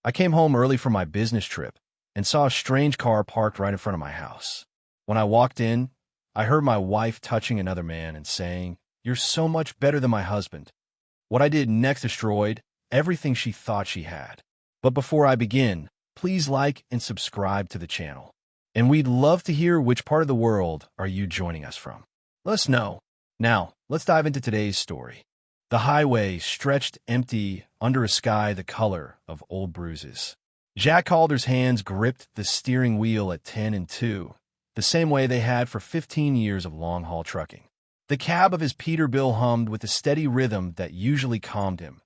I came home early from my business trip and saw a strange car parked right in front of my house. When I walked in, I heard my wife touching another man and saying, "You're so much better than my husband." What I did next destroyed everything she thought she had. But before I begin, please like and subscribe to the channel. And we'd love to hear which part of the world are you joining us from. Let us know. Now, let's dive into today's story. The highway stretched empty under a sky the color of old bruises. Jack Calder's hands gripped the steering wheel at 10 and 2, the same way they had for 15 years of long-haul trucking. The cab of his Peterbilt hummed with the steady rhythm that usually calmed him.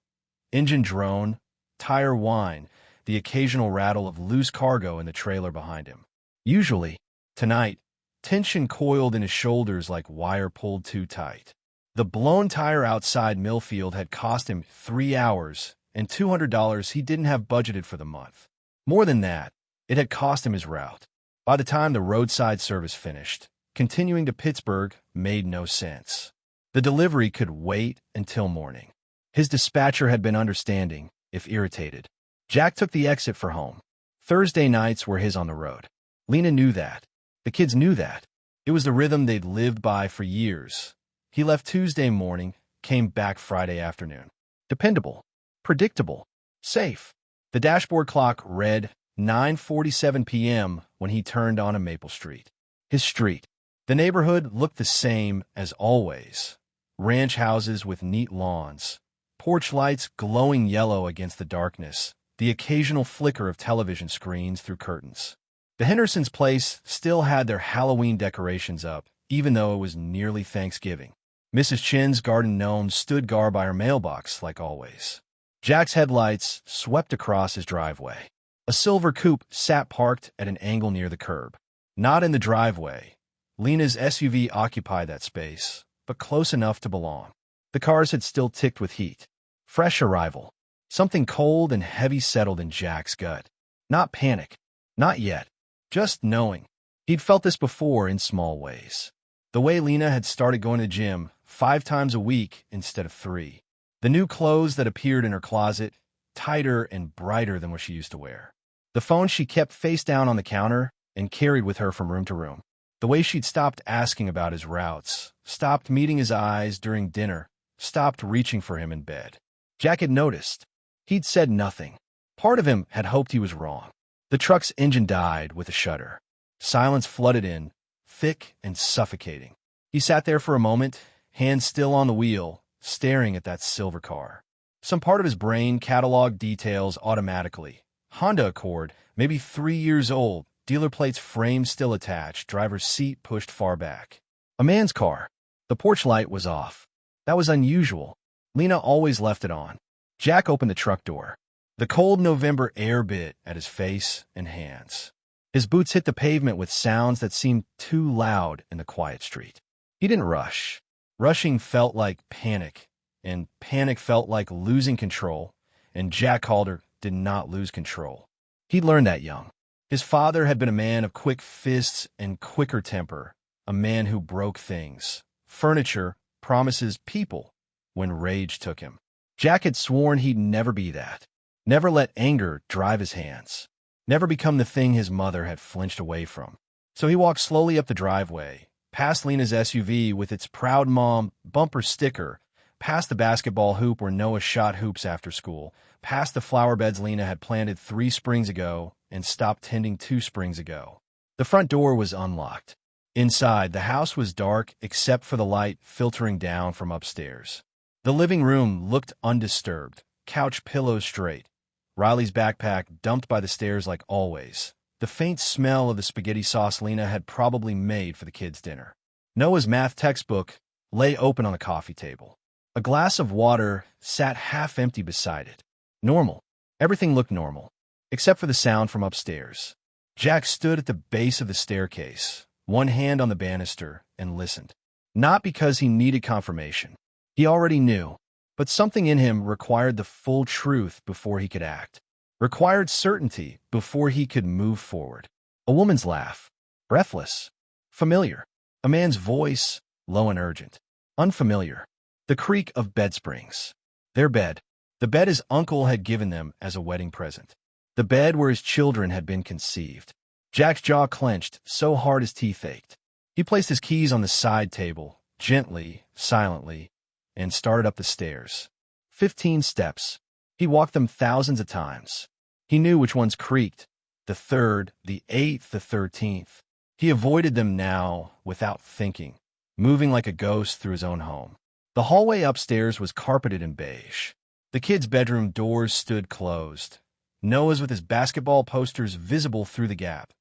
Engine drone, tire whine, the occasional rattle of loose cargo in the trailer behind him. Usually, tonight, tension coiled in his shoulders like wire pulled too tight. The blown tire outside Millfield had cost him 3 hours and $200 he didn't have budgeted for the month. More than that, it had cost him his route. By the time the roadside service finished, continuing to Pittsburgh made no sense. The delivery could wait until morning. His dispatcher had been understanding, if irritated. Jack took the exit for home. Thursday nights were his on the road. Lena knew that. The kids knew that. It was the rhythm they'd lived by for years. He left Tuesday morning, came back Friday afternoon. Dependable, predictable, safe. The dashboard clock read 9:47 p.m. when he turned onto Maple Street. His street. The neighborhood looked the same as always. Ranch houses with neat lawns, porch lights glowing yellow against the darkness, the occasional flicker of television screens through curtains. The Hendersons' place still had their Halloween decorations up, even though it was nearly Thanksgiving. Mrs. Chin's garden gnome stood guard by her mailbox, like always. Jack's headlights swept across his driveway. A silver coupe sat parked at an angle near the curb. Not in the driveway. Lena's SUV occupied that space, but close enough to belong. The cars had still ticked with heat. Fresh arrival. Something cold and heavy settled in Jack's gut. Not panic. Not yet. Just knowing. He'd felt this before in small ways. The way Lena had started going to the gym 5 times a week instead of 3. The new clothes that appeared in her closet, tighter and brighter than what she used to wear. The phone she kept face down on the counter and carried with her from room to room. The way she'd stopped asking about his routes, stopped meeting his eyes during dinner, stopped reaching for him in bed. Jack had noticed. He'd said nothing. Part of him had hoped he was wrong. The truck's engine died with a shudder. Silence flooded in, thick and suffocating. He sat there for a moment, hands still on the wheel, staring at that silver car. Some part of his brain cataloged details automatically. Honda Accord, maybe 3 years old, dealer plates frame still attached, driver's seat pushed far back. A man's car. The porch light was off. That was unusual. Lena always left it on. Jack opened the truck door. The cold November air bit at his face and hands. His boots hit the pavement with sounds that seemed too loud in the quiet street. He didn't rush. Rushing felt like panic, and panic felt like losing control, and Jack Calder did not lose control. He'd learned that young. His father had been a man of quick fists and quicker temper, a man who broke things, furniture, promises, people, when rage took him. Jack had sworn he'd never be that. Never let anger drive his hands. Never become the thing his mother had flinched away from. So he walked slowly up the driveway, past Lena's SUV with its proud mom bumper sticker, past the basketball hoop where Noah shot hoops after school, past the flower beds Lena had planted 3 springs ago and stopped tending 2 springs ago. The front door was unlocked. Inside, the house was dark except for the light filtering down from upstairs. The living room looked undisturbed, couch pillows straight. Riley's backpack dumped by the stairs like always. The faint smell of the spaghetti sauce Lena had probably made for the kids' dinner. Noah's math textbook lay open on the coffee table. A glass of water sat half empty beside it. Normal. Everything looked normal, except for the sound from upstairs. Jack stood at the base of the staircase, one hand on the banister, and listened. Not because he needed confirmation. He already knew. But something in him required the full truth before he could act. Required certainty before he could move forward. A woman's laugh. Breathless. Familiar. A man's voice. Low and urgent. Unfamiliar. The creak of bed springs. Their bed. The bed his uncle had given them as a wedding present. the bed where his children had been conceived. Jack's jaw clenched so hard his teeth ached. He placed his keys on the side table, gently, silently, and started up the stairs. 15 steps. He walked them thousands of times. He knew which ones creaked. The 3rd, the 8th, the 13th. He avoided them now without thinking, moving like a ghost through his own home. The hallway upstairs was carpeted in beige. The kids' bedroom doors stood closed. Noah's with his basketball posters visible through the gap.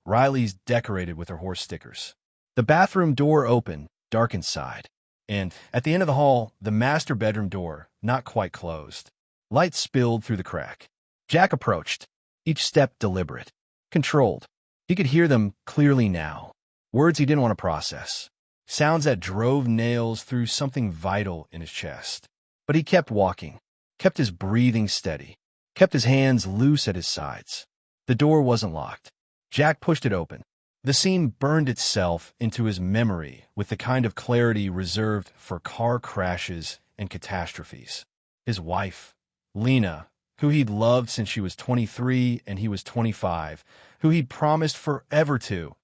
Riley's decorated with her horse stickers. The bathroom door open, dark inside. And, at the end of the hall, the master bedroom door, not quite closed. Light spilled through the crack. Jack approached, each step deliberate, controlled. He could hear them clearly now, words he didn't want to process, sounds that drove nails through something vital in his chest. But he kept walking, kept his breathing steady, kept his hands loose at his sides. The door wasn't locked. Jack pushed it open. The scene burned itself into his memory with the kind of clarity reserved for car crashes and catastrophes. His wife, Lena, who he'd loved since she was 23 and he was 25, who he'd promised forever to,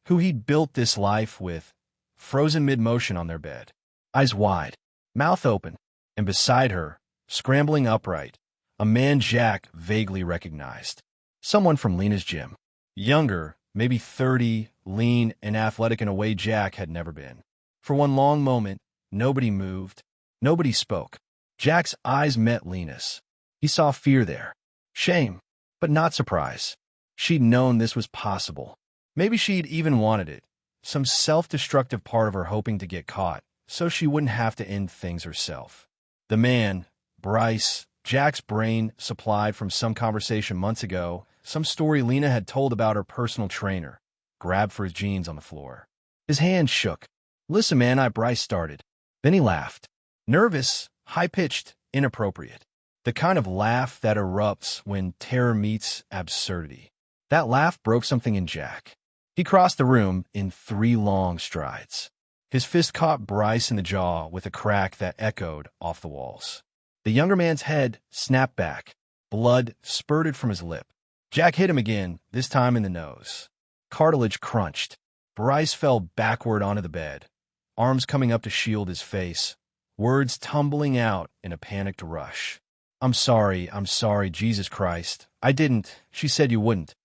who he'd built this life with, frozen mid-motion on their bed, eyes wide, mouth open, and beside her, scrambling upright, a man Jack vaguely recognized. Someone from Lena's gym. Younger, maybe 30, lean and athletic in a way Jack had never been. For one long moment, nobody moved, nobody spoke. Jack's eyes met Lena's. He saw fear there, shame, but not surprise. She'd known this was possible. Maybe she'd even wanted it, some self-destructive part of her hoping to get caught, so she wouldn't have to end things herself. The man, Bryce, Jack's brain supplied from some conversation months ago, some story Lena had told about her personal trainer, grabbed for his jeans on the floor. His hand shook. "Listen, man," Bryce started. Then he laughed. Nervous, high-pitched, inappropriate. The kind of laugh that erupts when terror meets absurdity. That laugh broke something in Jack. He crossed the room in 3 long strides. His fist caught Bryce in the jaw with a crack that echoed off the walls. The younger man's head snapped back. Blood spurted from his lip. Jack hit him again, this time in the nose. Cartilage crunched. Bryce fell backward onto the bed, arms coming up to shield his face, words tumbling out in a panicked rush. I'm sorry, Jesus Christ. I didn't. She said you wouldn't.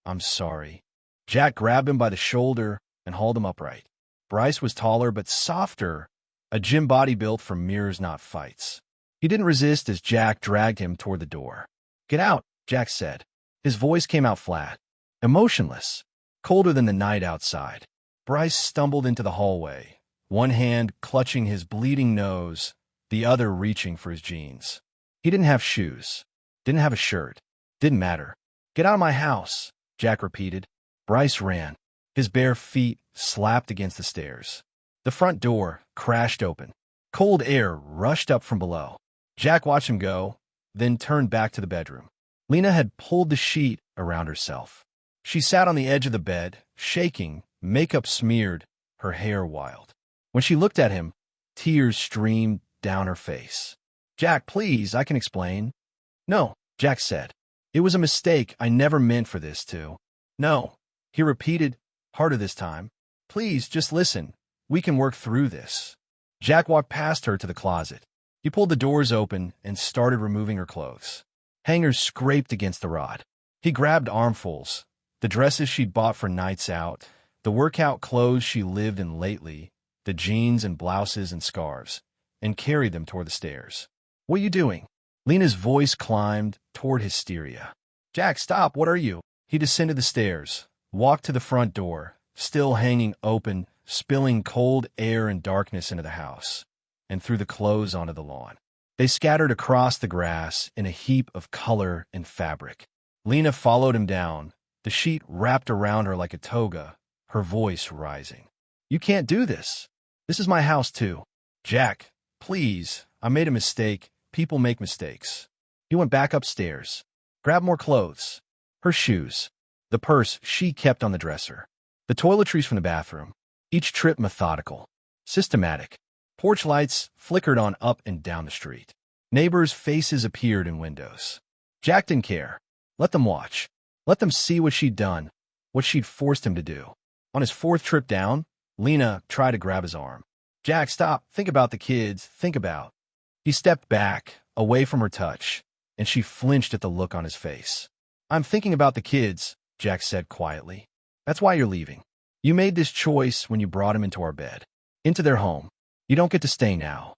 I'm sorry." Jack grabbed him by the shoulder and hauled him upright. Bryce was taller but softer, a gym body built for mirrors, not fights. He didn't resist as Jack dragged him toward the door. "Get out," Jack said. His voice came out flat, emotionless, colder than the night outside. Bryce stumbled into the hallway, one hand clutching his bleeding nose, the other reaching for his jeans. He didn't have shoes, didn't have a shirt, didn't matter. "Get out of my house," Jack repeated. Bryce ran. His bare feet slapped against the stairs. The front door crashed open. Cold air rushed up from below. Jack watched him go, then turned back to the bedroom. Lena had pulled the sheet around herself. She sat on the edge of the bed, shaking, makeup smeared, her hair wild. When she looked at him, tears streamed down her face. "Jack, please, I can explain." "No," Jack said. "It was a mistake. I never meant for this to." "No," he repeated, harder this time. "Please, just listen. We can work through this." Jack walked past her to the closet. He pulled the doors open and started removing her clothes. Hangers scraped against the rod. He grabbed armfuls, the dresses she'd bought for nights out, the workout clothes she lived in lately, the jeans and blouses and scarves, and carried them toward the stairs. "What are you doing?" Lena's voice climbed toward hysteria. "Jack, stop, what are you?" He descended the stairs, walked to the front door, still hanging open, spilling cold air and darkness into the house, and threw the clothes onto the lawn. They scattered across the grass in a heap of color and fabric. Lena followed him down, the sheet wrapped around her like a toga, her voice rising. "You can't do this. This is my house, too." "Jack, please, I made a mistake. People make mistakes." He went back upstairs, grabbed more clothes, her shoes, the purse she kept on the dresser, the toiletries from the bathroom, each trip methodical, systematic. Porch lights flickered on up and down the street. Neighbors' faces appeared in windows. Jack didn't care. Let them watch. Let them see what she'd done, what she'd forced him to do. On his fourth trip down, Lena tried to grab his arm. Jack, stop. Think about the kids. Think about. He stepped back, away from her touch, and she flinched at the look on his face. I'm thinking about the kids, Jack said quietly. That's why you're leaving. You made this choice when you brought him into our bed, into their home. You don't get to stay now.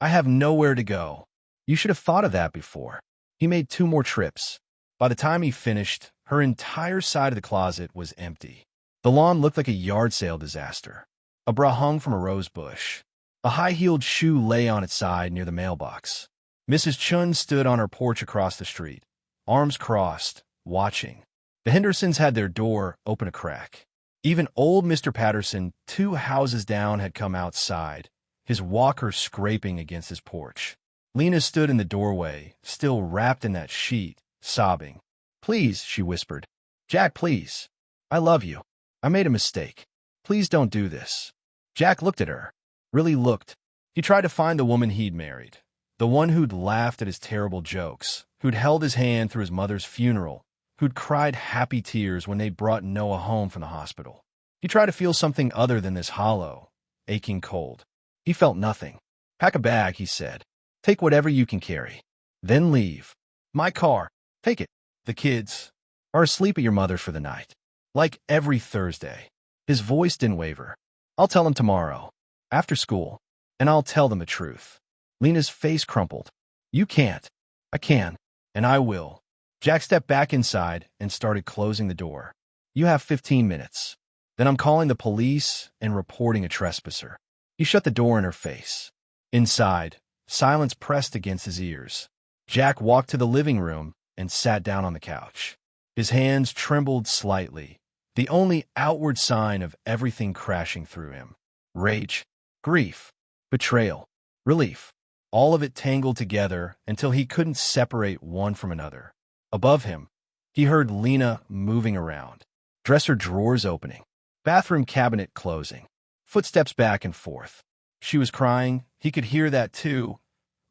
I have nowhere to go. You should have thought of that before. He made 2 more trips. By the time he finished, her entire side of the closet was empty. The lawn looked like a yard sale disaster. A bra hung from a rose bush. A high-heeled shoe lay on its side near the mailbox. Mrs. Chun stood on her porch across the street, arms crossed, watching. The Hendersons had their door open a crack. Even old Mr. Patterson, 2 houses down, had come outside, his walker scraping against his porch. Lena stood in the doorway, still wrapped in that sheet, sobbing. Please, she whispered. Jack, please. I love you. I made a mistake. Please don't do this. Jack looked at her. Really looked. He tried to find the woman he'd married, the one who'd laughed at his terrible jokes, who'd held his hand through his mother's funeral, who'd cried happy tears when they brought Noah home from the hospital. He tried to feel something other than this hollow, aching cold. He felt nothing. Pack a bag, he said. Take whatever you can carry. Then leave. My car. Take it. The kids are asleep at your mother's for the night. Like every Thursday. His voice didn't waver. I'll tell them tomorrow, after school, and I'll tell them the truth. Lena's face crumpled. You can't. I can, and I will. Jack stepped back inside and started closing the door. You have 15 minutes. Then I'm calling the police and reporting a trespasser. He shut the door in her face. Inside, silence pressed against his ears. Jack walked to the living room and sat down on the couch. His hands trembled slightly, the only outward sign of everything crashing through him. Rage, grief, betrayal, relief. All of it tangled together until he couldn't separate one from another. Above him, he heard Lena moving around, dresser drawers opening, bathroom cabinet closing, footsteps back and forth. She was crying. He could hear that too,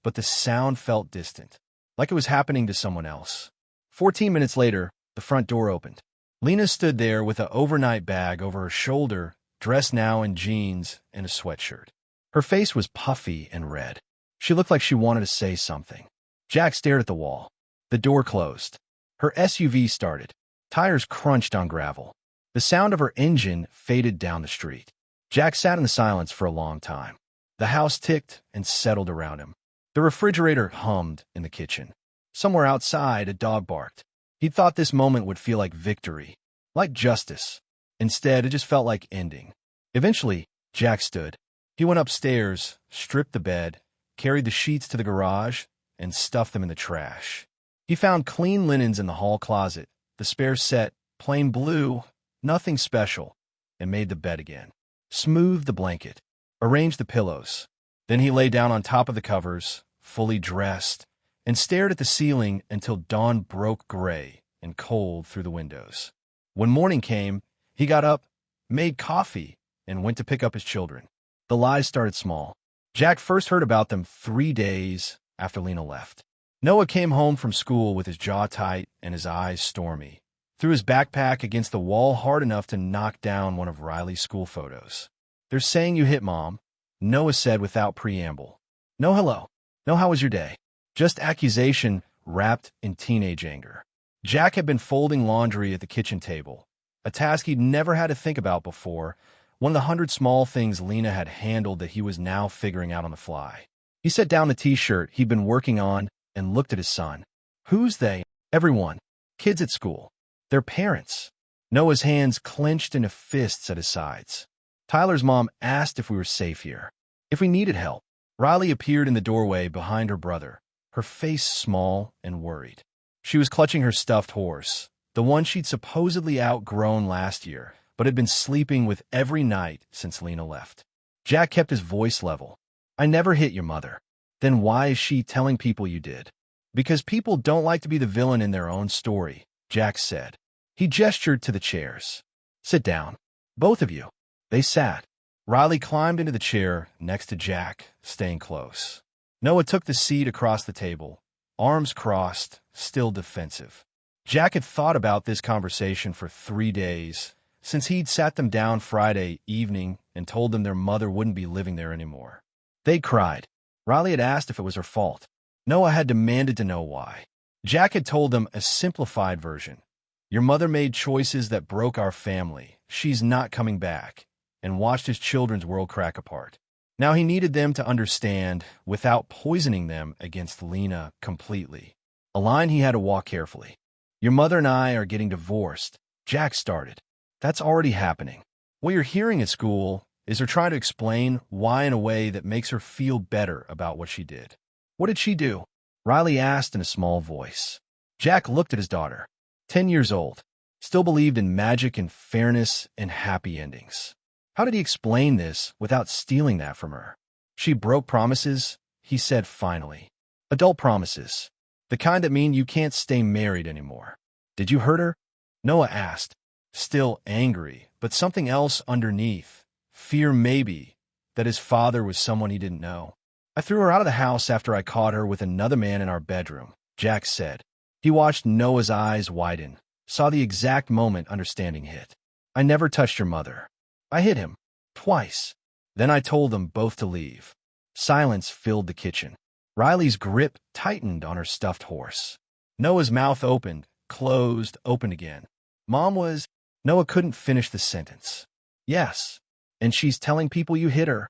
but the sound felt distant, like it was happening to someone else. 14 minutes later, the front door opened. Lena stood there with an overnight bag over her shoulder, dressed now in jeans and a sweatshirt. Her face was puffy and red. She looked like she wanted to say something. Jack stared at the wall. The door closed. Her SUV started. Tires crunched on gravel. The sound of her engine faded down the street. Jack sat in the silence for a long time. The house ticked and settled around him. The refrigerator hummed in the kitchen. Somewhere outside, a dog barked. He'd thought this moment would feel like victory, like justice. Instead, it just felt like ending. Eventually, Jack stood. He went upstairs, stripped the bed, carried the sheets to the garage, and stuffed them in the trash. He found clean linens in the hall closet, the spare set, plain blue, nothing special, and made the bed again. Smoothed the blanket, arranged the pillows. Then he lay down on top of the covers, fully dressed, and stared at the ceiling until dawn broke gray and cold through the windows. When morning came, he got up, made coffee, and went to pick up his children. The lies started small. Jack first heard about them 3 days after Lena left. Noah came home from school with his jaw tight and his eyes stormy. Threw his backpack against the wall hard enough to knock down one of Riley's school photos. They're saying you hit Mom, Noah said without preamble. No hello. No how was your day? Just accusation wrapped in teenage anger. Jack had been folding laundry at the kitchen table, a task he'd never had to think about before, one of the 100 small things Lena had handled that he was now figuring out on the fly. He set down the t-shirt he'd been working on and looked at his son. Who's they? Everyone. Kids at school. Their parents. Noah's hands clenched into fists at his sides. Tyler's mom asked if we were safe here, if we needed help. Riley appeared in the doorway behind her brother, her face small and worried. She was clutching her stuffed horse, the one she'd supposedly outgrown last year, but had been sleeping with every night since Lena left. Jack kept his voice level. I never hit your mother. Then why is she telling people you did? Because people don't like to be the villain in their own story, Jack said. He gestured to the chairs. Sit down. Both of you. They sat. Riley climbed into the chair next to Jack, staying close. Noah took the seat across the table, arms crossed, still defensive. Jack had thought about this conversation for 3 days, since he'd sat them down Friday evening and told them their mother wouldn't be living there anymore. They cried. Riley had asked if it was her fault. Noah had demanded to know why. Jack had told them a simplified version. Your mother made choices that broke our family. She's not coming back, and watched his children's world crack apart. Now he needed them to understand without poisoning them against Lena completely. A line he had to walk carefully. Your mother and I are getting divorced, Jack started. That's already happening. What you're hearing at school is her trying to explain why in a way that makes her feel better about what she did. What did she do? Riley asked in a small voice. Jack looked at his daughter. 10 years old. Still believed in magic and fairness and happy endings. How did he explain this without stealing that from her? She broke promises, he said finally. Adult promises. The kind that mean you can't stay married anymore. Did you hurt her? Noah asked, still angry, but something else underneath. Fear maybe, that his father was someone he didn't know. I threw her out of the house after I caught her with another man in our bedroom, Jack said. He watched Noah's eyes widen, saw the exact moment understanding hit. I never touched your mother. I hit him. Twice. Then I told them both to leave. Silence filled the kitchen. Riley's grip tightened on her stuffed horse. Noah's mouth opened, closed, opened again. Mom was... Noah couldn't finish the sentence. Yes. And she's telling people you hit her.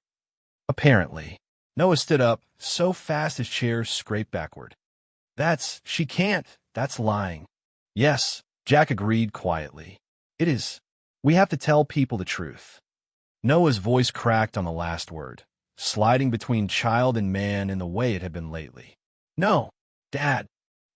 Apparently. Noah stood up, so fast his chair scraped backward. She can't. That's lying. Yes, Jack agreed quietly. It is. We have to tell people the truth. Noah's voice cracked on the last word, sliding between child and man in the way it had been lately. No, Dad.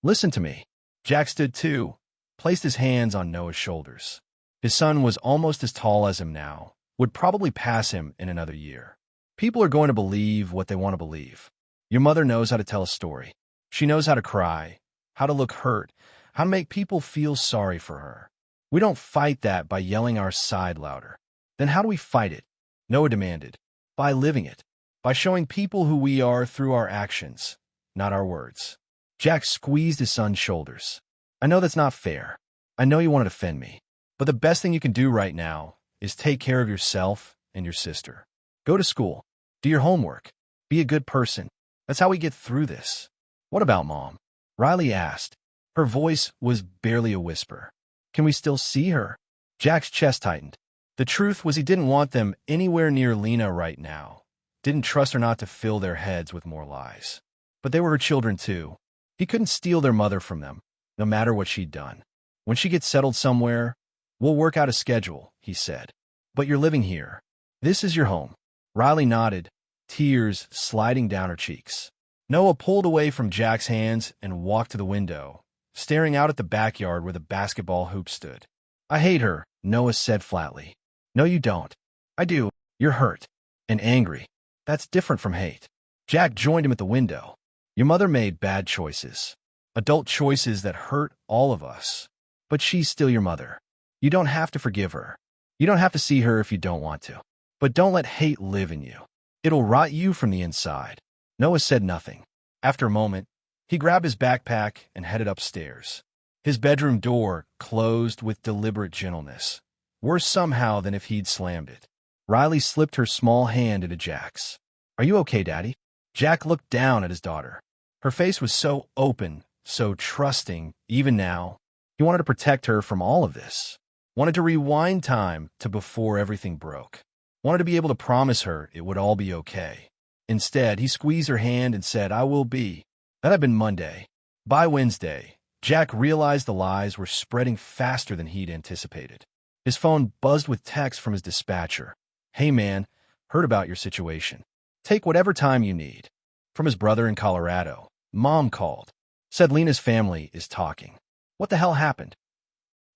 Listen to me. Jack stood too, placed his hands on Noah's shoulders. His son was almost as tall as him now, would probably pass him in another year. People are going to believe what they want to believe. Your mother knows how to tell a story. She knows how to cry, how to look hurt, how to make people feel sorry for her. We don't fight that by yelling our side louder. Then how do we fight it? Noah demanded. By living it. By showing people who we are through our actions, not our words. Jack squeezed his son's shoulders. I know that's not fair. I know you want to defend me. But the best thing you can do right now is take care of yourself and your sister. Go to school. Do your homework. Be a good person. That's how we get through this. What about Mom? Riley asked. Her voice was barely a whisper. Can we still see her? Jack's chest tightened. The truth was he didn't want them anywhere near Lena right now. Didn't trust her not to fill their heads with more lies. But they were her children too. He couldn't steal their mother from them, no matter what she'd done. When she gets settled somewhere, we'll work out a schedule, he said. But you're living here. This is your home. Riley nodded, tears sliding down her cheeks. Noah pulled away from Jack's hands and walked to the window, staring out at the backyard where the basketball hoop stood. I hate her, Noah said flatly. No, you don't. I do. You're hurt. And angry. That's different from hate. Jack joined him at the window. Your mother made bad choices. Adult choices that hurt all of us. But she's still your mother. You don't have to forgive her. You don't have to see her if you don't want to. But don't let hate live in you. It'll rot you from the inside. Noah said nothing. After a moment, he grabbed his backpack and headed upstairs. His bedroom door closed with deliberate gentleness, worse somehow than if he'd slammed it. Riley slipped her small hand into Jack's. Are you okay, Daddy? Jack looked down at his daughter. Her face was so open, so trusting, even now. He wanted to protect her from all of this. Wanted to rewind time to before everything broke. Wanted to be able to promise her it would all be okay. Instead, he squeezed her hand and said, I will be. That had been Monday. By Wednesday, Jack realized the lies were spreading faster than he'd anticipated. His phone buzzed with texts from his dispatcher. Hey man, heard about your situation. Take whatever time you need. From his brother in Colorado. Mom called. Said Lena's family is talking. What the hell happened?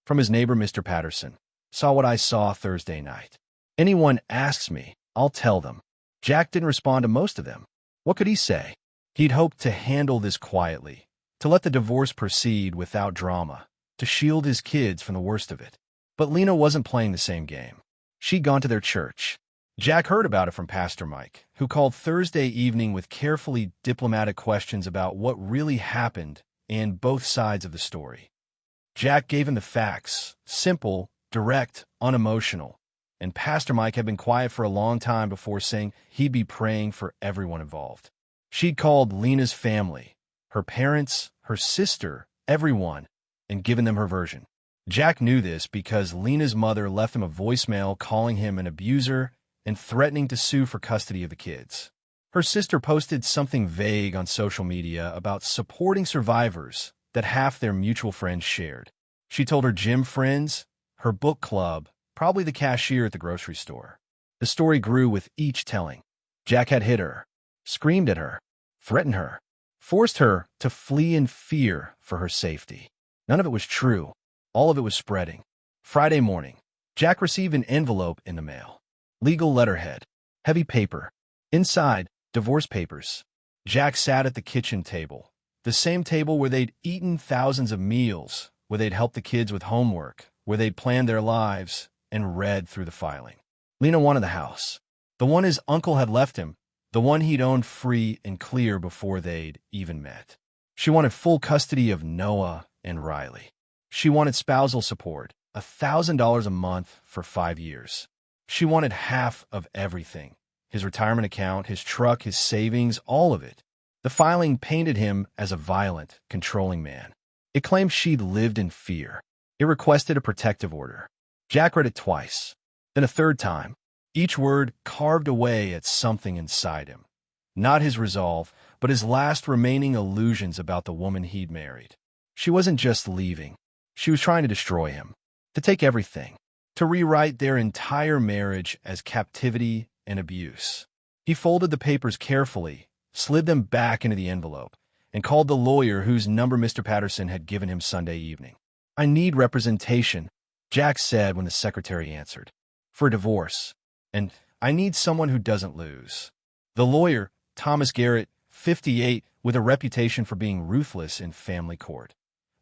From his neighbor, Mr. Patterson. Saw what I saw Thursday night. Anyone asks me, I'll tell them. Jack didn't respond to most of them. What could he say? He'd hoped to handle this quietly, to let the divorce proceed without drama, to shield his kids from the worst of it. But Lena wasn't playing the same game. She'd gone to their church. Jack heard about it from Pastor Mike, who called Thursday evening with carefully diplomatic questions about what really happened and both sides of the story. Jack gave him the facts, simple, direct, unemotional. And Pastor Mike had been quiet for a long time before saying he'd be praying for everyone involved. She'd called Lena's family, her parents, her sister, everyone, and given them her version. Jack knew this because Lena's mother left him a voicemail calling him an abuser and threatening to sue for custody of the kids. Her sister posted something vague on social media about supporting survivors that half their mutual friends shared. She told her gym friends, her book club, probably the cashier at the grocery store. The story grew with each telling. Jack had hit her, screamed at her, threatened her, forced her to flee in fear for her safety. None of it was true. All of it was spreading. Friday morning, Jack received an envelope in the mail. Legal letterhead, heavy paper. Inside, divorce papers. Jack sat at the kitchen table, the same table where they'd eaten thousands of meals, where they'd helped the kids with homework, where they'd planned their lives, and read through the filing. Lena wanted the house, the one his uncle had left him, the one he'd owned free and clear before they'd even met. She wanted full custody of Noah and Riley. She wanted spousal support, $1,000 a month for 5 years. She wanted half of everything. His retirement account, his truck, his savings, all of it. The filing painted him as a violent, controlling man. It claimed she'd lived in fear. It requested a protective order. Jack read it twice, then a third time. Each word carved away at something inside him. Not his resolve, but his last remaining illusions about the woman he'd married. She wasn't just leaving. She was trying to destroy him, to take everything, to rewrite their entire marriage as captivity and abuse. He folded the papers carefully, slid them back into the envelope, and called the lawyer whose number Mr. Patterson had given him Sunday evening. "I need representation," Jack said when the secretary answered, "for divorce. And I need someone who doesn't lose." The lawyer, Thomas Garrett, 58, with a reputation for being ruthless in family court,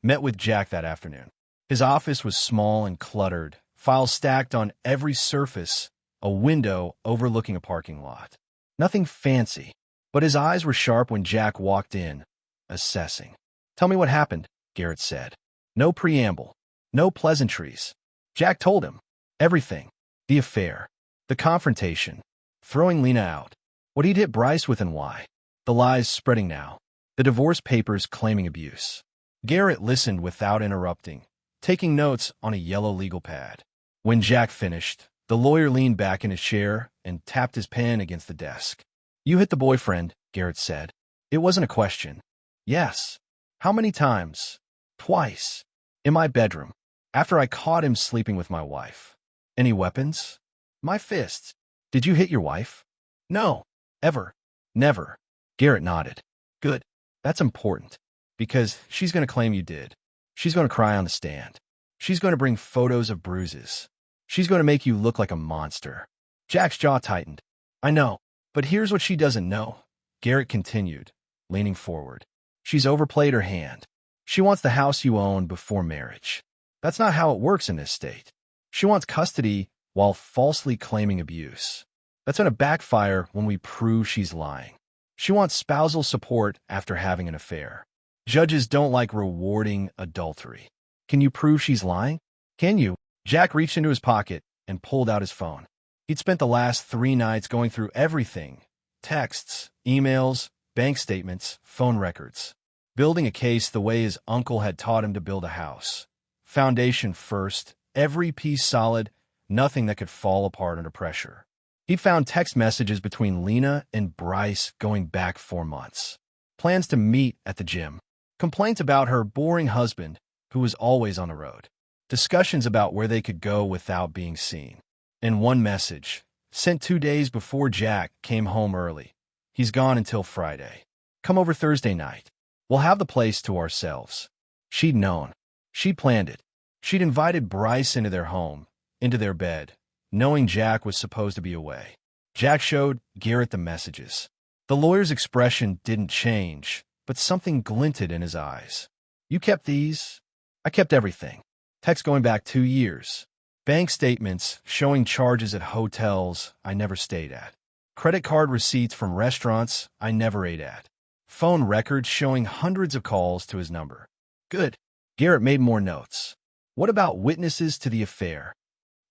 met with Jack that afternoon. His office was small and cluttered, files stacked on every surface, a window overlooking a parking lot. Nothing fancy, but his eyes were sharp when Jack walked in, assessing. "Tell me what happened," Garrett said. No preamble, no pleasantries. Jack told him everything. The affair, the confrontation, throwing Lena out, what he'd hit Bryce with and why. The lies spreading now, the divorce papers claiming abuse. Garrett listened without interrupting, taking notes on a yellow legal pad. When Jack finished, the lawyer leaned back in his chair and tapped his pen against the desk. "You hit the boyfriend," Garrett said. "It wasn't a question." "Yes." "How many times?" "Twice. In my bedroom, after I caught him sleeping with my wife." "Any weapons?" "My fists." "Did you hit your wife?" "No. Ever. Never." Garrett nodded. "Good. That's important. Because she's going to claim you did. She's going to cry on the stand. She's going to bring photos of bruises. She's going to make you look like a monster." Jack's jaw tightened. "I know, but here's what she doesn't know," Garrett continued, leaning forward. "She's overplayed her hand. She wants the house you own before marriage. That's not how it works in this state. She wants custody while falsely claiming abuse. That's going to backfire when we prove she's lying. She wants spousal support after having an affair. Judges don't like rewarding adultery. Can you prove she's lying? Can you?" Jack reached into his pocket and pulled out his phone. He'd spent the last 3 nights going through everything: texts, emails, bank statements, phone records. Building a case the way his uncle had taught him to build a house. Foundation first, every piece solid, nothing that could fall apart under pressure. He found text messages between Lena and Bryce going back 4 months. Plans to meet at the gym. Complaints about her boring husband, who was always on the road. Discussions about where they could go without being seen. And one message, sent 2 days before Jack came home early. "He's gone until Friday. Come over Thursday night. We'll have the place to ourselves." She'd known. She'd planned it. She'd invited Bryce into their home, into their bed, knowing Jack was supposed to be away. Jack showed Garrett the messages. The lawyer's expression didn't change, but something glinted in his eyes. "You kept these?" "I kept everything." Text going back 2 years. Bank statements showing charges at hotels I never stayed at. Credit card receipts from restaurants I never ate at. Phone records showing hundreds of calls to his number. "Good." Garrett made more notes. What about witnesses to the affair?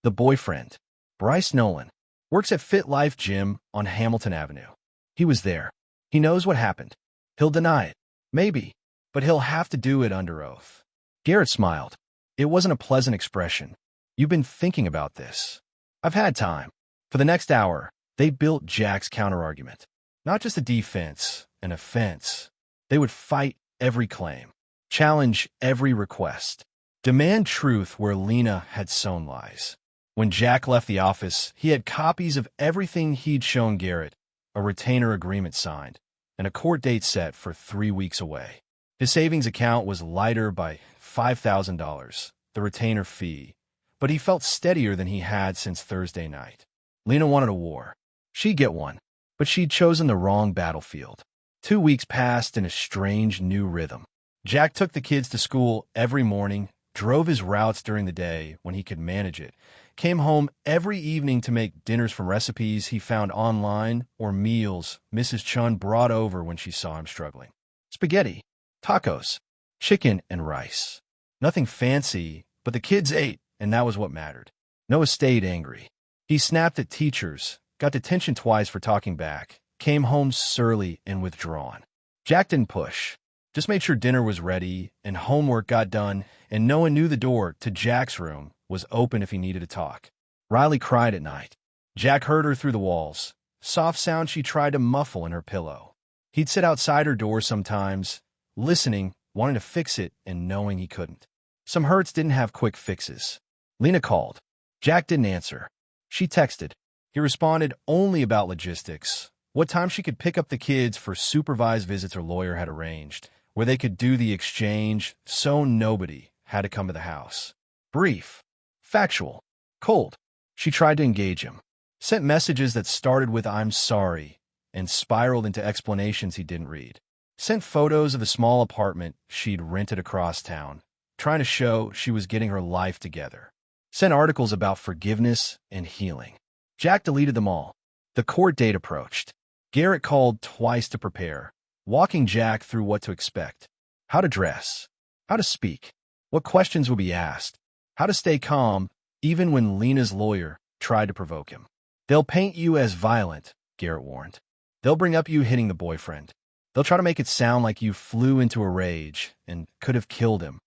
The boyfriend, Bryce Nolan, works at Fit Life Gym on Hamilton Avenue. He was there. He knows what happened. He'll deny it. Maybe. But he'll have to do it under oath. Garrett smiled. It wasn't a pleasant expression. You've been thinking about this. I've had time. For the next hour, they built Jack's counterargument. Not just a defense, an offense. They would fight every claim, challenge every request, demand truth where Lena had sown lies. When Jack left the office, he had copies of everything he'd shown Garrett, a retainer agreement signed, and a court date set for 3 weeks away. His savings account was lighter by $5,000, the retainer fee, but he felt steadier than he had since Thursday night. Lena wanted a war. She'd get one, but she'd chosen the wrong battlefield. 2 weeks passed in a strange new rhythm. Jack took the kids to school every morning, drove his routes during the day when he could manage it, came home every evening to make dinners from recipes he found online or meals Mrs. Chun brought over when she saw him struggling. Spaghetti, tacos, chicken, and rice. Nothing fancy, but the kids ate, and that was what mattered. Noah stayed angry. He snapped at teachers, got detention twice for talking back, came home surly and withdrawn. Jack didn't push. Just made sure dinner was ready and homework got done, and no one knew the door to Jack's room was open if he needed to talk. Riley cried at night. Jack heard her through the walls, soft sounds she tried to muffle in her pillow. He'd sit outside her door sometimes, listening, wanting to fix it and knowing he couldn't. Some hurts didn't have quick fixes. Lena called. Jack didn't answer. She texted. He responded only about logistics, what time she could pick up the kids for supervised visits her lawyer had arranged, where they could do the exchange so nobody had to come to the house. Brief, factual, cold. She tried to engage him, sent messages that started with "I'm sorry" and spiraled into explanations he didn't read. Sent photos of the small apartment she'd rented across town, trying to show she was getting her life together. Sent articles about forgiveness and healing. Jack deleted them all. The court date approached. Garrett called twice to prepare, walking Jack through what to expect, how to dress, how to speak, what questions would be asked, how to stay calm even when Lena's lawyer tried to provoke him. They'll paint you as violent, Garrett warned. They'll bring up you hitting the boyfriend. They'll try to make it sound like you flew into a rage and could have killed him.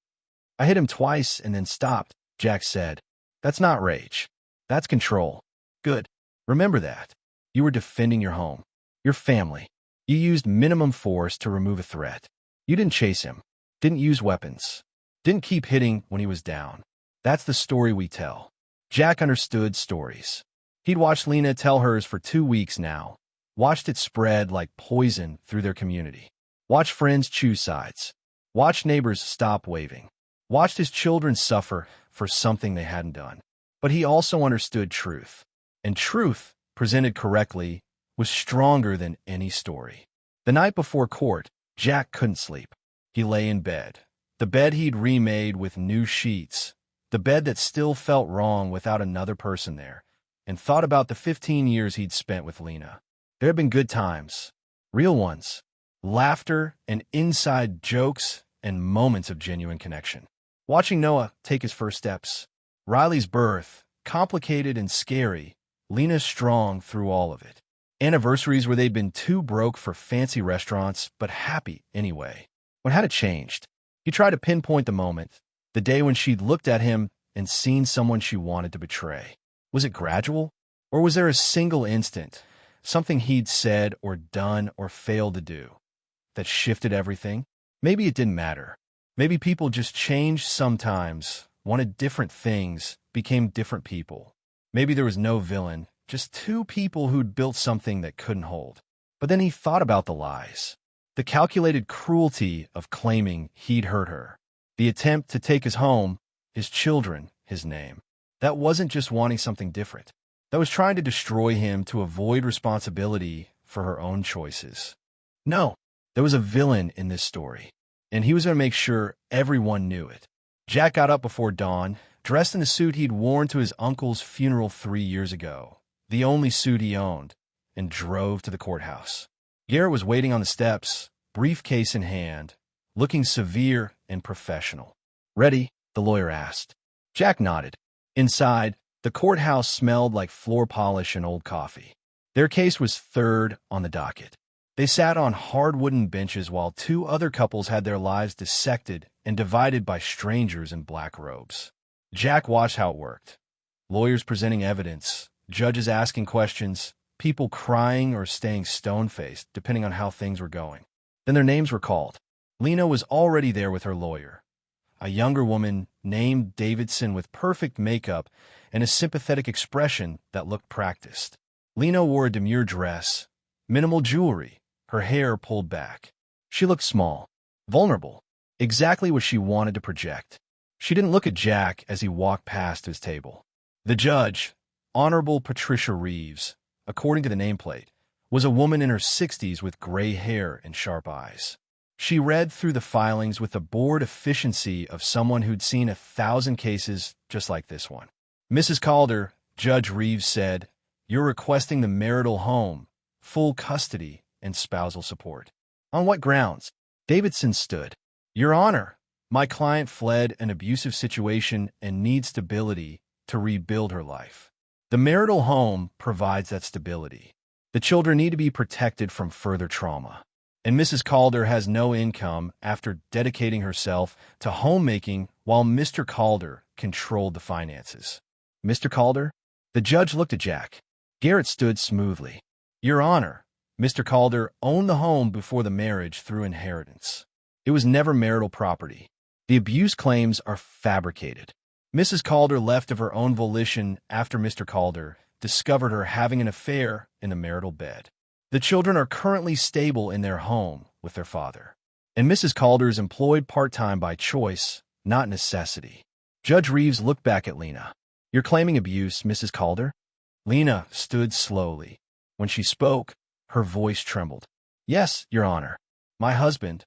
I hit him twice and then stopped, Jack said. That's not rage. That's control. Good. Remember that. You were defending your home, your family. You used minimum force to remove a threat. You didn't chase him, didn't use weapons, didn't keep hitting when he was down. That's the story we tell. Jack understood stories. He'd watched Lena tell hers for 2 weeks now, watched it spread like poison through their community, watched friends choose sides, watched neighbors stop waving, watched his children suffer for something they hadn't done. But he also understood truth, and truth, presented correctly, was stronger than any story. The night before court, Jack couldn't sleep. He lay in bed, the bed he'd remade with new sheets, the bed that still felt wrong without another person there, and thought about the 15 years he'd spent with Lena. There had been good times, real ones, laughter and inside jokes and moments of genuine connection. Watching Noah take his first steps, Riley's birth, complicated and scary, Lena strong through all of it. Anniversaries where they'd been too broke for fancy restaurants, but happy anyway. When had it changed? He tried to pinpoint the moment, the day when she'd looked at him and seen someone she wanted to betray. Was it gradual? Or was there a single instant, something he'd said or done or failed to do, that shifted everything? Maybe it didn't matter. Maybe people just changed sometimes, wanted different things, became different people. Maybe there was no villain, just two people who'd built something that couldn't hold. But then he thought about the lies, the calculated cruelty of claiming he'd hurt her, the attempt to take his home, his children, his name. That wasn't just wanting something different. That was trying to destroy him to avoid responsibility for her own choices. No, there was a villain in this story, and he was going to make sure everyone knew it. Jack got up before dawn, dressed in the suit he'd worn to his uncle's funeral 3 years ago, the only suit he owned, and drove to the courthouse. Garrett was waiting on the steps, briefcase in hand, looking severe and professional. Ready? The lawyer asked. Jack nodded. Inside, the courthouse smelled like floor polish and old coffee. Their case was third on the docket. They sat on hard wooden benches while two other couples had their lives dissected and divided by strangers in black robes. Jack watched how it worked. Lawyers presenting evidence, judges asking questions, people crying or staying stone-faced, depending on how things were going. Then their names were called. Lena was already there with her lawyer, a younger woman named Davidson with perfect makeup and a sympathetic expression that looked practiced. Lena wore a demure dress, minimal jewelry, her hair pulled back. She looked small, vulnerable, exactly what she wanted to project. She didn't look at Jack as he walked past his table. The judge, Honorable Patricia Reeves, according to the nameplate, was a woman in her 60s with gray hair and sharp eyes. She read through the filings with the bored efficiency of someone who'd seen 1,000 cases just like this one. Mrs. Calder, Judge Reeves said, "You're requesting the marital home, full custody, and spousal support." "On what grounds?" Davidson stood. "Your Honor, my client fled an abusive situation and needs stability to rebuild her life. The marital home provides that stability. The children need to be protected from further trauma. And Mrs. Calder has no income after dedicating herself to homemaking while Mr. Calder controlled the finances." "Mr. Calder?" The judge looked at Jack. Garrett stood smoothly. "Your Honor, Mr. Calder owned the home before the marriage through inheritance. It was never marital property. The abuse claims are fabricated. Mrs. Calder left of her own volition after Mr. Calder discovered her having an affair in the marital bed. The children are currently stable in their home with their father. And Mrs. Calder is employed part-time by choice, not necessity." Judge Reeves looked back at Lena. "You're claiming abuse, Mrs. Calder?" Lena stood slowly. When she spoke, her voice trembled. "Yes, Your Honor. My husband,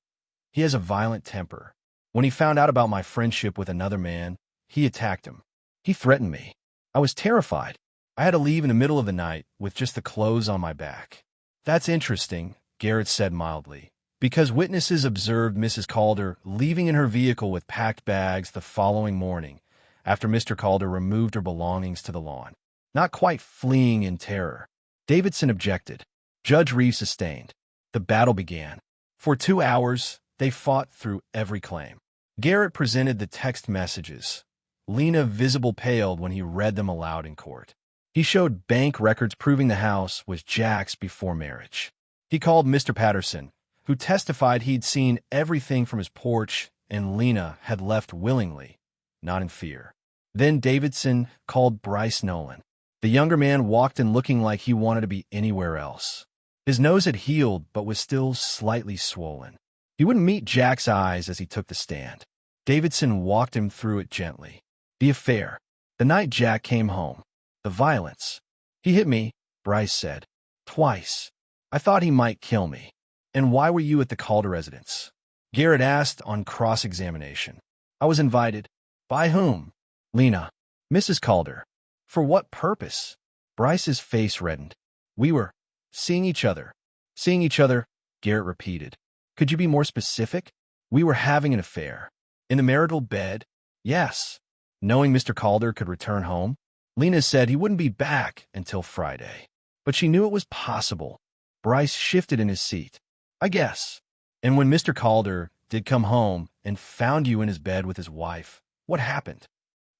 he has a violent temper. When he found out about my friendship with another man, he attacked him. He threatened me. I was terrified. I had to leave in the middle of the night with just the clothes on my back." "That's interesting," Garrett said mildly, "because witnesses observed Mrs. Calder leaving in her vehicle with packed bags the following morning after Mr. Calder removed her belongings to the lawn. Not quite fleeing in terror." Davidson objected. Judge Reeves sustained. The battle began. For 2 hours, they fought through every claim. Garrett presented the text messages. Lena visibly paled when he read them aloud in court. He showed bank records proving the house was Jack's before marriage. He called Mr. Patterson, who testified he'd seen everything from his porch and Lena had left willingly, not in fear. Then Davidson called Bryce Nolan. The younger man walked in looking like he wanted to be anywhere else. His nose had healed but was still slightly swollen. He wouldn't meet Jack's eyes as he took the stand. Davidson walked him through it gently. The affair. The night Jack came home. The violence. "He hit me," Bryce said. "Twice. I thought he might kill me." "And why were you at the Calder residence?" Garrett asked on cross-examination. "I was invited." "By whom?" "Lena." "Mrs. Calder." "For what purpose?" Bryce's face reddened. "We were seeing each other." "Seeing each other," Garrett repeated. "Could you be more specific?" "We were having an affair." "In the marital bed?" "Yes." "Knowing Mr. Calder could return home?" Lena said he wouldn't be back until Friday. But she knew it was possible. Bryce shifted in his seat. "I guess." "And when Mr. Calder did come home and found you in his bed with his wife, what happened?"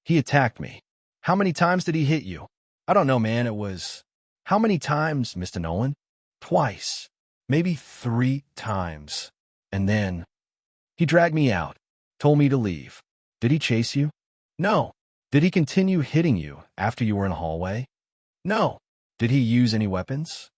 "He attacked me." "How many times did he hit you?" "I don't know, man. It was—" "How many times, Mr. Nolan?" "Twice. Maybe 3 times. And then he dragged me out, told me to leave." "Did he chase you?" "No." "Did he continue hitting you after you were in the hallway?" "No." "Did he use any weapons?"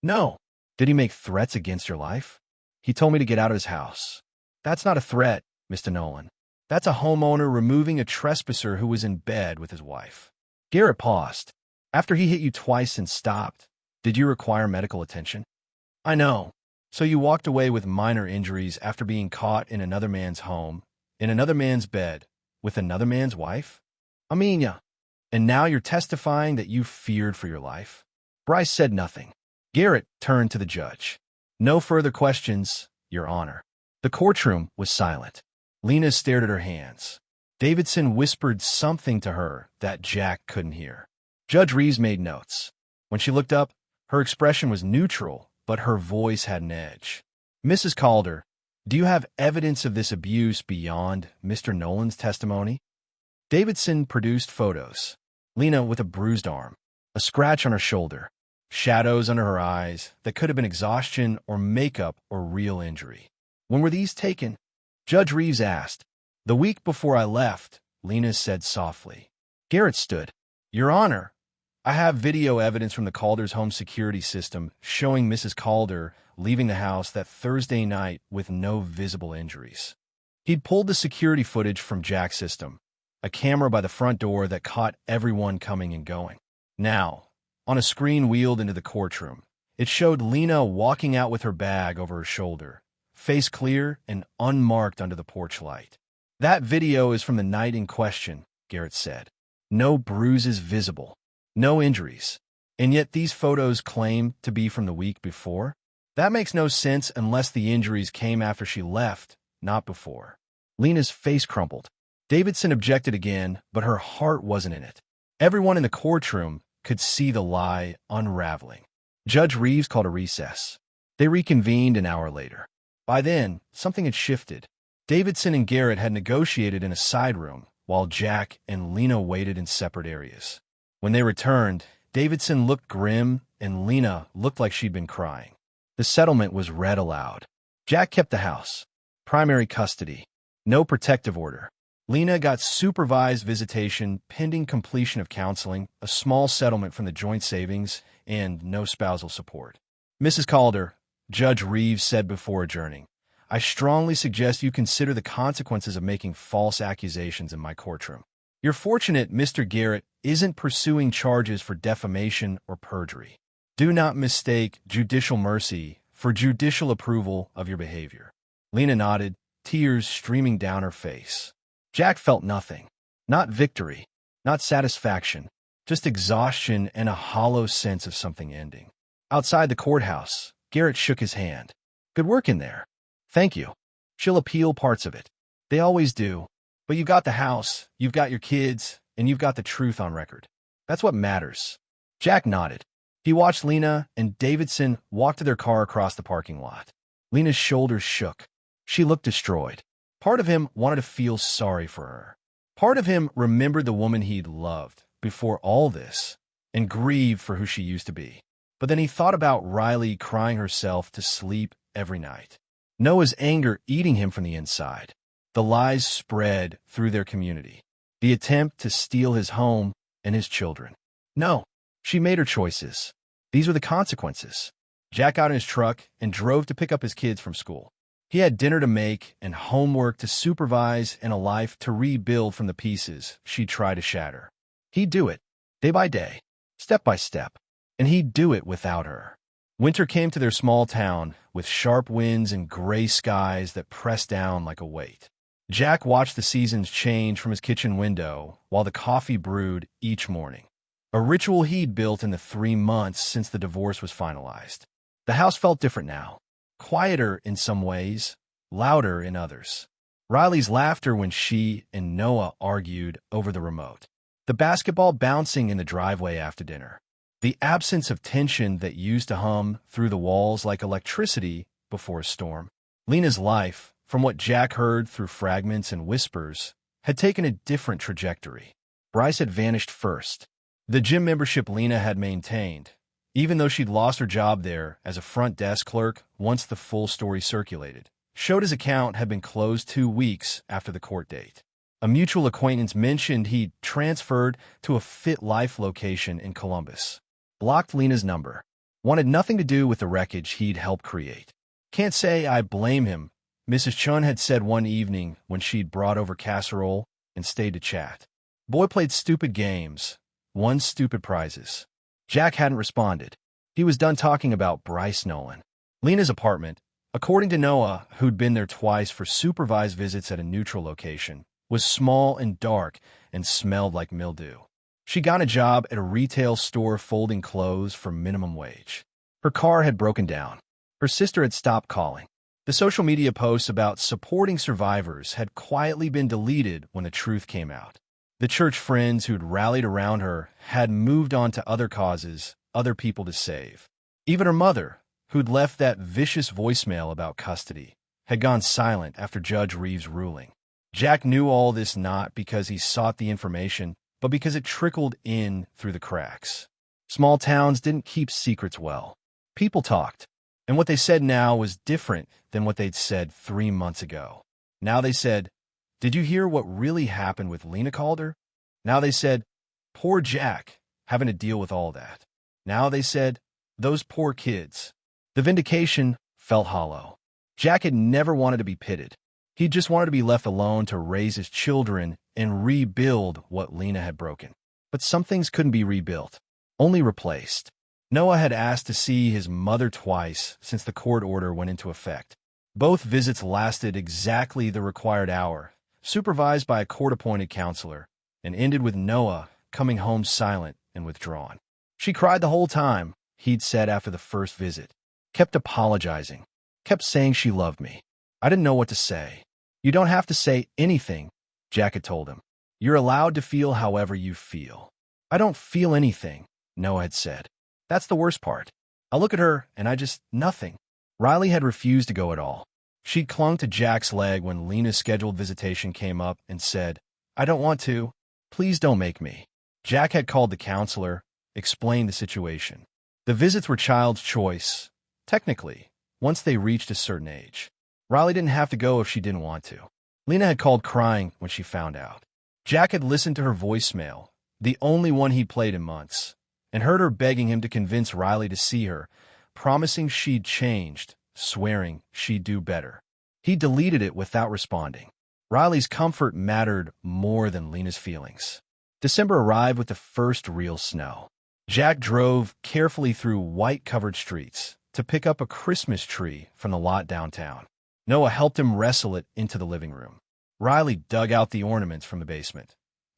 "No." "Did he make threats against your life?" "He told me to get out of his house." "That's not a threat, Mr. Nolan. That's a homeowner removing a trespasser who was in bed with his wife." Garrett paused. "After he hit you twice and stopped, did you require medical attention?" "I know. So you walked away with minor injuries after being caught in another man's home, in another man's bed, with another man's wife?" "I mean, yeah." "And now you're testifying that you feared for your life?" Bryce said nothing. Garrett turned to the judge. "No further questions, Your Honor." The courtroom was silent. Lena stared at her hands. Davidson whispered something to her that Jack couldn't hear. Judge Reeves made notes. When she looked up, her expression was neutral, but her voice had an edge. Mrs. Calder, do you have evidence of this abuse beyond Mr. Nolan's testimony? Davidson produced photos. Lena with a bruised arm, a scratch on her shoulder, shadows under her eyes that could have been exhaustion or makeup or real injury. When were these taken? Judge Reeves asked. The week before I left, Lena said softly. Garrett stood. Your Honor, I have video evidence from the Calder's home security system showing Mrs. Calder leaving the house that Thursday night with no visible injuries. He'd pulled the security footage from Jack's system, a camera by the front door that caught everyone coming and going. Now, on a screen wheeled into the courtroom, it showed Lena walking out with her bag over her shoulder, face clear and unmarked under the porch light. That video is from the night in question, Garrett said. No bruises visible, no injuries. And yet these photos claim to be from the week before? That makes no sense unless the injuries came after she left, not before. Lena's face crumpled. Davidson objected again, but her heart wasn't in it. Everyone in the courtroom could see the lie unraveling. Judge Reeves called a recess. They reconvened an hour later. By then, something had shifted. Davidson and Garrett had negotiated in a side room, while Jack and Lena waited in separate areas. When they returned, Davidson looked grim and Lena looked like she'd been crying. The settlement was read aloud. Jack kept the house. Primary custody. No protective order. Lena got supervised visitation pending completion of counseling, a small settlement from the joint savings, and no spousal support. Mrs. Calder, Judge Reeves said before adjourning, I strongly suggest you consider the consequences of making false accusations in my courtroom. You're fortunate Mr. Garrett isn't pursuing charges for defamation or perjury. Do not mistake judicial mercy for judicial approval of your behavior. Lena nodded, tears streaming down her face. Jack felt nothing. Not victory, not satisfaction, just exhaustion and a hollow sense of something ending. Outside the courthouse, Garrett shook his hand. Good work in there. Thank you. She'll appeal parts of it. They always do. But you've got the house, you've got your kids, and you've got the truth on record. That's what matters. Jack nodded. He watched Lena and Davidson walk to their car across the parking lot. Lena's shoulders shook. She looked destroyed. Part of him wanted to feel sorry for her. Part of him remembered the woman he'd loved before all this and grieved for who she used to be. But then he thought about Riley crying herself to sleep every night. Noah's anger eating him from the inside. The lies spread through their community. The attempt to steal his home and his children. No, she made her choices. These were the consequences. Jack got in his truck and drove to pick up his kids from school. He had dinner to make and homework to supervise and a life to rebuild from the pieces she'd try to shatter. He'd do it, day by day, step by step, and he'd do it without her. Winter came to their small town with sharp winds and gray skies that pressed down like a weight. Jack watched the seasons change from his kitchen window while the coffee brewed each morning, a ritual he'd built in the 3 months since the divorce was finalized. The house felt different now, quieter in some ways, louder in others. Riley's laughter when she and Noah argued over the remote. The basketball bouncing in the driveway after dinner. The absence of tension that used to hum through the walls like electricity before a storm. Lena's life, from what Jack heard through fragments and whispers, had taken a different trajectory. Bryce had vanished first. The gym membership Lena had maintained, even though she'd lost her job there as a front desk clerk once the full story circulated, showed his account had been closed 2 weeks after the court date. A mutual acquaintance mentioned he'd transferred to a Fit Life location in Columbus. Blocked Lena's number. Wanted nothing to do with the wreckage he'd helped create. Can't say I blame him, Mrs. Chun had said one evening when she'd brought over casserole and stayed to chat. Boy played stupid games, won stupid prizes. Jack hadn't responded. He was done talking about Bryce Nolan. Lena's apartment, according to Noah, who'd been there twice for supervised visits at a neutral location, was small and dark and smelled like mildew. She got a job at a retail store folding clothes for minimum wage. Her car had broken down. Her sister had stopped calling. The social media posts about supporting survivors had quietly been deleted when the truth came out. The church friends who'd rallied around her had moved on to other causes, other people to save. Even her mother, who'd left that vicious voicemail about custody, had gone silent after Judge Reeves' ruling. Jack knew all this not because he sought the information, but because it trickled in through the cracks. Small towns didn't keep secrets well. People talked, and what they said now was different than what they'd said 3 months ago. Now they said, "Did you hear what really happened with Lena Calder?" Now they said, "Poor Jack, having to deal with all that." Now they said, "Those poor kids." The vindication felt hollow. Jack had never wanted to be pitted. He just wanted to be left alone to raise his children and rebuild what Lena had broken. But some things couldn't be rebuilt, only replaced. Noah had asked to see his mother twice since the court order went into effect. Both visits lasted exactly the required hour, supervised by a court-appointed counselor, and ended with Noah coming home silent and withdrawn. "She cried the whole time," he'd said after the first visit. "Kept apologizing. Kept saying she loved me. I didn't know what to say." "You don't have to say anything," Jack had told him. "You're allowed to feel however you feel." "I don't feel anything," Noah had said. "That's the worst part. I look at her and nothing." Riley had refused to go at all. She'd clung to Jack's leg when Lena's scheduled visitation came up and said, "I don't want to. Please don't make me." Jack had called the counselor, explained the situation. The visits were child's choice, technically, once they reached a certain age. Riley didn't have to go if she didn't want to. Lena had called crying when she found out. Jack had listened to her voicemail, the only one he'd played in months, and heard her begging him to convince Riley to see her, promising she'd changed, swearing she'd do better. He deleted it without responding. Riley's comfort mattered more than Lena's feelings. December arrived with the first real snow. Jack drove carefully through white-covered streets to pick up a Christmas tree from the lot downtown. Noah helped him wrestle it into the living room. Riley dug out the ornaments from the basement,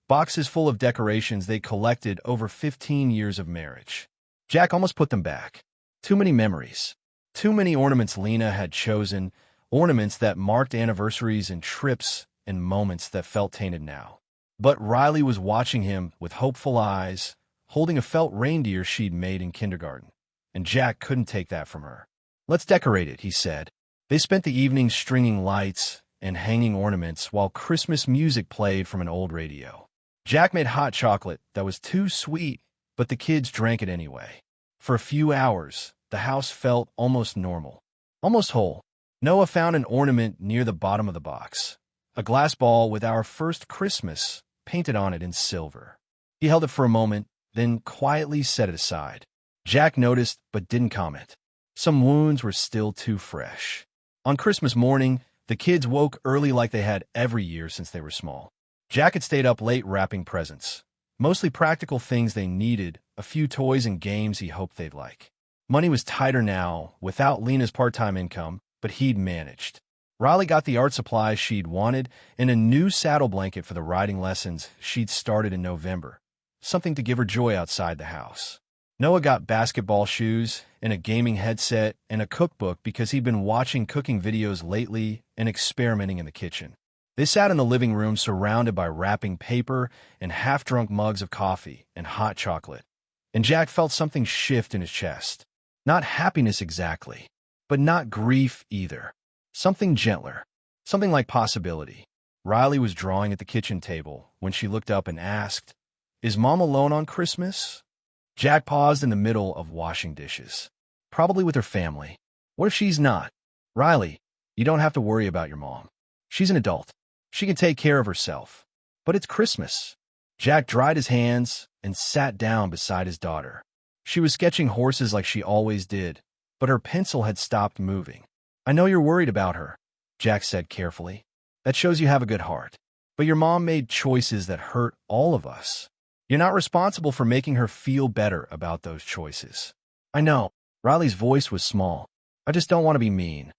boxes full of decorations they collected over 15 years of marriage. Jack almost put them back. Too many memories. Too many ornaments Lena had chosen, ornaments that marked anniversaries and trips and moments that felt tainted now. But Riley was watching him with hopeful eyes, holding a felt reindeer she'd made in kindergarten, and Jack couldn't take that from her. "Let's decorate it," he said. They spent the evening stringing lights and hanging ornaments while Christmas music played from an old radio. Jack made hot chocolate that was too sweet, but the kids drank it anyway. For a few hours, the house felt almost normal, almost whole. Noah found an ornament near the bottom of the box, a glass ball with "Our First Christmas" painted on it in silver. He held it for a moment, then quietly set it aside. Jack noticed but didn't comment. Some wounds were still too fresh. On Christmas morning, the kids woke early like they had every year since they were small. Jack had stayed up late wrapping presents, mostly practical things they needed, a few toys and games he hoped they'd like. Money was tighter now, without Lena's part-time income, but he'd managed. Riley got the art supplies she'd wanted and a new saddle blanket for the riding lessons she'd started in November, something to give her joy outside the house. Noah got basketball shoes and a gaming headset and a cookbook because he'd been watching cooking videos lately and experimenting in the kitchen. They sat in the living room surrounded by wrapping paper and half-drunk mugs of coffee and hot chocolate, and Jack felt something shift in his chest. Not happiness exactly, but not grief either. Something gentler, something like possibility. Riley was drawing at the kitchen table when she looked up and asked, "Is Mom alone on Christmas?" Jack paused in the middle of washing dishes. "Probably with her family." "What if she's not?" "Riley, you don't have to worry about your mom. She's an adult. She can take care of herself. But it's Christmas." Jack dried his hands and sat down beside his daughter. She was sketching horses like she always did, but her pencil had stopped moving. "I know you're worried about her," Jack said carefully. "That shows you have a good heart. But your mom made choices that hurt all of us. You're not responsible for making her feel better about those choices." "I know." Riley's voice was small. "I just don't want to be mean."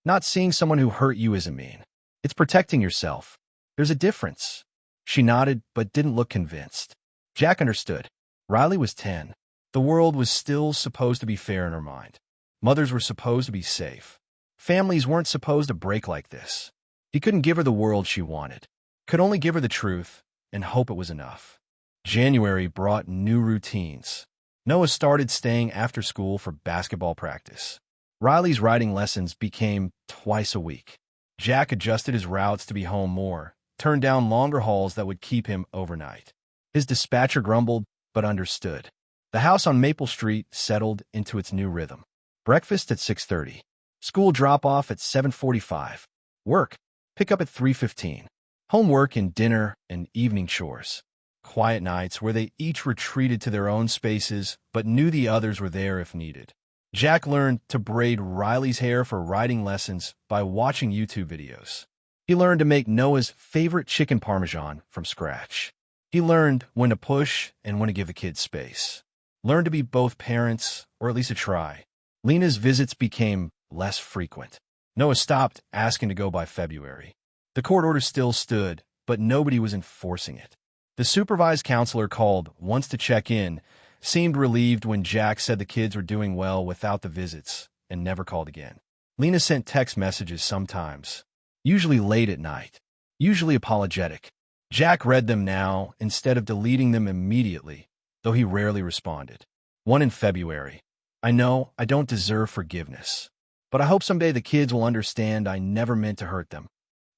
"Not seeing someone who hurt you isn't mean. It's protecting yourself. There's a difference." She nodded, but didn't look convinced. Jack understood. Riley was 10. The world was still supposed to be fair in her mind. Mothers were supposed to be safe. Families weren't supposed to break like this. He couldn't give her the world she wanted. Could only give her the truth and hope it was enough. January brought new routines. Noah started staying after school for basketball practice. Riley's writing lessons became twice a week. Jack adjusted his routes to be home more, turned down longer hauls that would keep him overnight. His dispatcher grumbled, but understood. The house on Maple Street settled into its new rhythm. Breakfast at 6:30. School drop-off at 7:45. Work, pick up at 3:15. Homework and dinner and evening chores. Quiet nights where they each retreated to their own spaces but knew the others were there if needed. Jack learned to braid Riley's hair for writing lessons by watching YouTube videos. He learned to make Noah's favorite chicken parmesan from scratch. He learned when to push and when to give the kids space. Learned to be both parents, or at least to try. Lena's visits became less frequent. Noah stopped asking to go by February. The court order still stood, but nobody was enforcing it. The supervised counselor called once to check in, seemed relieved when Jack said the kids were doing well without the visits, and never called again. Lena sent text messages sometimes, usually late at night, usually apologetic. Jack read them now instead of deleting them immediately, though he rarely responded. One in February. I know I don't deserve forgiveness, but I hope someday the kids will understand I never meant to hurt them.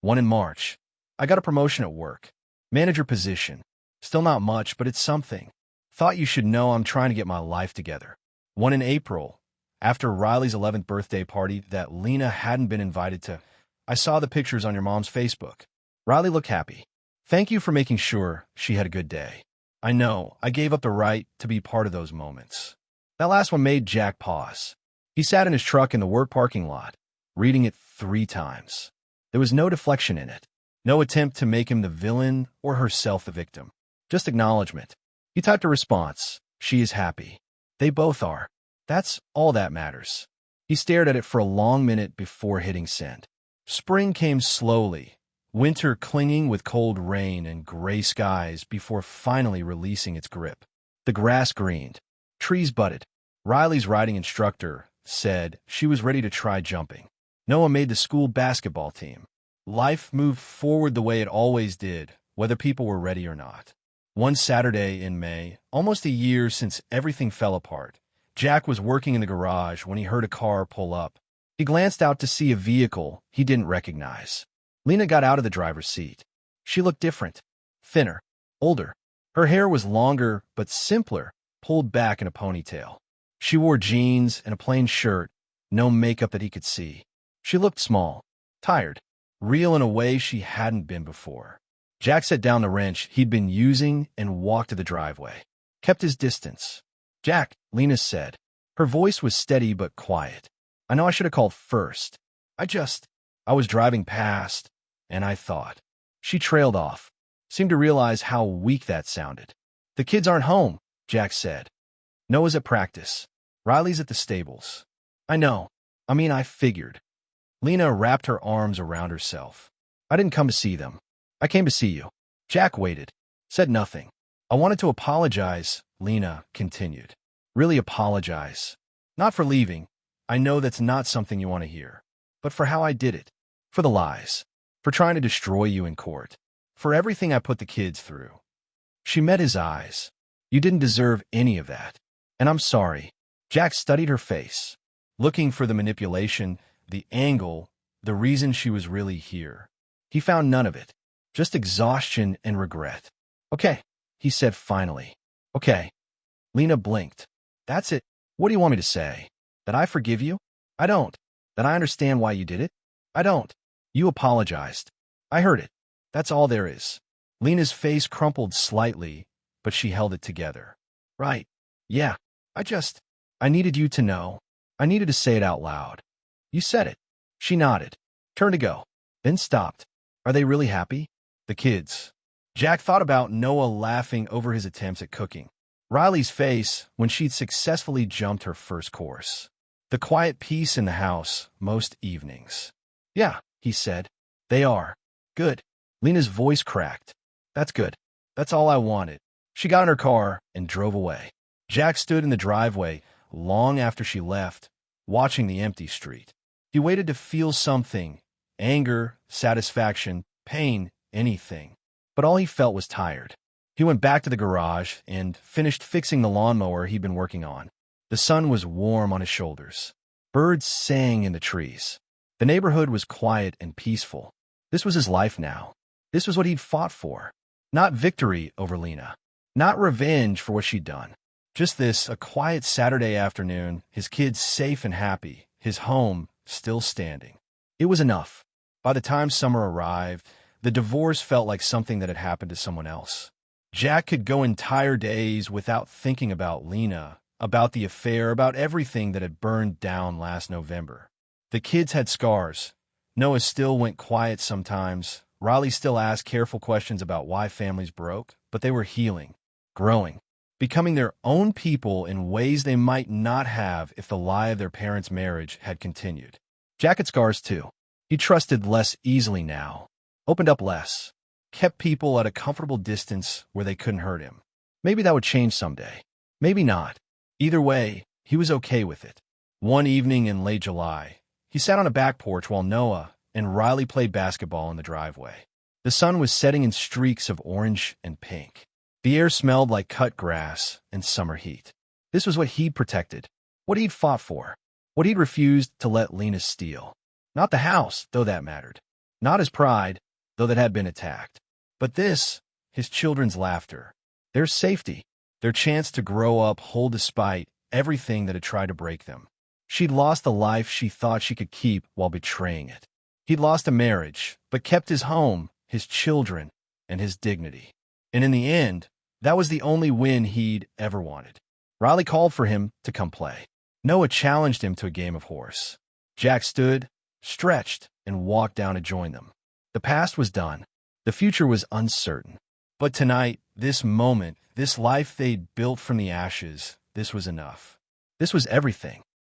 One in March. I got a promotion at work. Manager position. Still not much, but it's something. Thought you should know I'm trying to get my life together. One in April. After Riley's 11th birthday party that Lena hadn't been invited to. I saw the pictures on your mom's Facebook. Riley looked happy. Thank you for making sure she had a good day. I know I gave up the right to be part of those moments. That last one made Jack pause. He sat in his truck in the work parking lot, reading it 3 times. There was no deflection in it. No attempt to make him the villain or herself the victim. Just acknowledgement. He typed a response. She is happy. They both are. That's all that matters. He stared at it for a long minute before hitting send. Spring came slowly, winter clinging with cold rain and gray skies before finally releasing its grip. The grass greened. Trees budded. Riley's riding instructor said she was ready to try jumping. Noah made the school basketball team. Life moved forward the way it always did, whether people were ready or not. One Saturday in May, almost a year since everything fell apart, Jack was working in the garage when he heard a car pull up. He glanced out to see a vehicle he didn't recognize. Lena got out of the driver's seat. She looked different, thinner, older. Her hair was longer but simpler, pulled back in a ponytail. She wore jeans and a plain shirt, no makeup that he could see. She looked small, tired, real in a way she hadn't been before. Jack set down the wrench he'd been using and walked to the driveway. Kept his distance. Jack, Lena said. Her voice was steady but quiet. I know I should have called first. I was driving past, and I thought. She trailed off. Seemed to realize how weak that sounded. The kids aren't home, Jack said. Noah's at practice. Riley's at the stables. I know. I figured. Lena wrapped her arms around herself. I didn't come to see them. I came to see you. Jack waited. Said nothing. I wanted to apologize, Lena continued. Really apologize. Not for leaving. I know that's not something you want to hear. But for how I did it. For the lies. For trying to destroy you in court. For everything I put the kids through. She met his eyes. You didn't deserve any of that. And I'm sorry. Jack studied her face, looking for the manipulation, the angle, the reason she was really here. He found none of it. Just exhaustion and regret. Okay, he said finally. Okay. Lena blinked. That's it. What do you want me to say? That I forgive you? I don't. That I understand why you did it? I don't. You apologized. I heard it. That's all there is. Lena's face crumpled slightly, but she held it together. Right. Yeah. I needed you to know. I needed to say it out loud. You said it. She nodded. Turned to go. Then stopped. Are they really happy? The kids. Jack thought about Noah laughing over his attempts at cooking. Riley's face when she'd successfully jumped her first course. The quiet peace in the house most evenings. Yeah, he said. They are. Good. Lena's voice cracked. That's good. That's all I wanted. She got in her car and drove away. Jack stood in the driveway long after she left, watching the empty street. He waited to feel something, anger, satisfaction, pain, anything. But all he felt was tired. He went back to the garage and finished fixing the lawnmower he'd been working on. The sun was warm on his shoulders. Birds sang in the trees. The neighborhood was quiet and peaceful. This was his life now. This was what he'd fought for. Not victory over Lena. Not revenge for what she'd done. Just this, a quiet Saturday afternoon, his kids safe and happy, his home still standing. It was enough. By the time summer arrived, the divorce felt like something that had happened to someone else. Jack could go entire days without thinking about Lena, about the affair, about everything that had burned down last November. The kids had scars. Noah still went quiet sometimes. Riley still asked careful questions about why families broke, but they were healing, growing, becoming their own people in ways they might not have if the lie of their parents' marriage had continued. Jack had scars too. He trusted less easily now, opened up less, kept people at a comfortable distance where they couldn't hurt him. Maybe that would change someday. Maybe not. Either way, he was okay with it. One evening in late July, he sat on a back porch while Noah and Riley played basketball in the driveway. The sun was setting in streaks of orange and pink. The air smelled like cut grass and summer heat. This was what he'd protected, what he'd fought for, what he'd refused to let Lena steal. Not the house, though that mattered. Not his pride, though that had been attacked. But this, his children's laughter, their safety, their chance to grow up whole despite everything that had tried to break them. She'd lost the life she thought she could keep while betraying it. He'd lost a marriage, but kept his home, his children, and his dignity. And in the end, that was the only win he'd ever wanted. Riley called for him to come play. Noah challenged him to a game of horse. Jack stood, stretched, and walked down to join them. The past was done. The future was uncertain. But tonight, this moment, this life they'd built from the ashes, this was enough. This was everything.